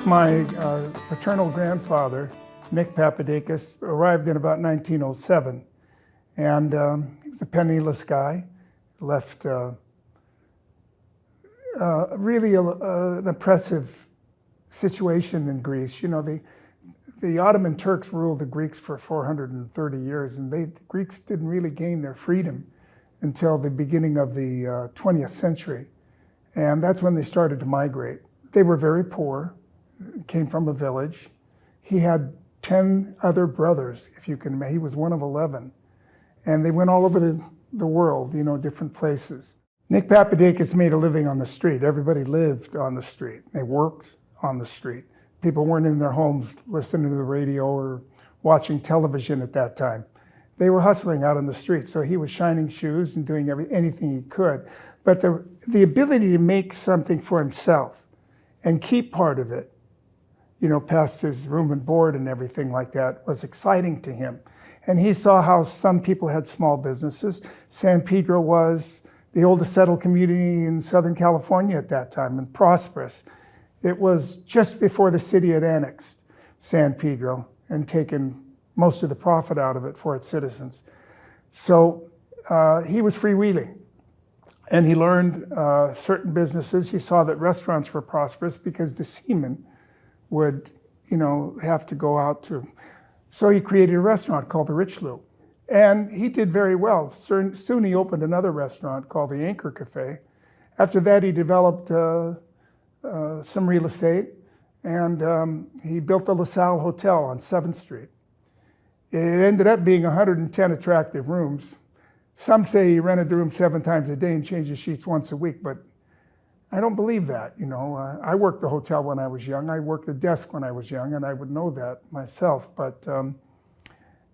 My paternal grandfather, Nick Papadakis, arrived in about 1907, and he was a penniless guy. Left really an oppressive situation in Greece. You know, the Ottoman Turks ruled the Greeks for 430 years, and the Greeks didn't really gain their freedom until the beginning of the 20th century. And that's when they started to migrate. They were very poor, came from a village. He had 10 other brothers, if you can imagine. He was one of 11. And they went all over the world, you know, different places. Nick Papadakis made a living on the street. Everybody lived on the street. They worked on the street. People weren't in their homes listening to the radio or watching television at that time. They were hustling out on the street. So he was shining shoes and doing anything he could. But the ability to make something for himself and keep part of it, you know, past his room and board and everything like that, was exciting to him. And he saw how some people had small businesses. San Pedro was the oldest settled community in Southern California at that time, and prosperous. It was just before the city had annexed San Pedro and taken most of the profit out of it for its citizens. So he was freewheeling. And he learned certain businesses. He saw that restaurants were prosperous because the seamen would, you know, have to go out to. So he created a restaurant called the Richelieu. And he did very well. Soon he opened another restaurant called the Anchor Cafe. After that, he developed some real estate, and he built the LaSalle Hotel on 7th Street. It ended up being 110 attractive rooms. Some say he rented the room 7 times a day and changed the sheets once a week, but I don't believe that. You know, I worked the hotel when I was young. I worked the desk when I was young, and I would know that myself. But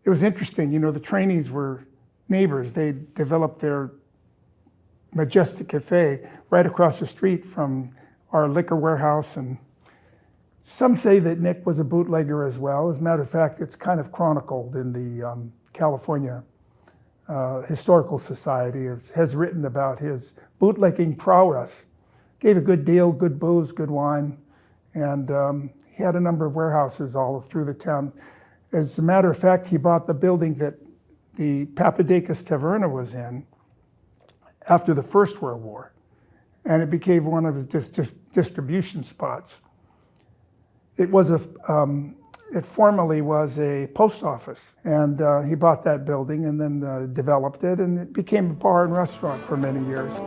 it was interesting. You know, the trainees were neighbors. They developed their majestic cafe right across the street from our liquor warehouse. And some say that Nick was a bootlegger as well. As a matter of fact, it's kind of chronicled in the California Historical Society. Has written about his bootlegging prowess. Gave a good deal, good booze, good wine, and he had a number of warehouses all through the town. As a matter of fact, he bought the building that the Papadakis Taverna was in after the First World War, and it became one of his distribution spots. It was it formerly was a post office, and he bought that building and then developed it, and it became a bar and restaurant for many years.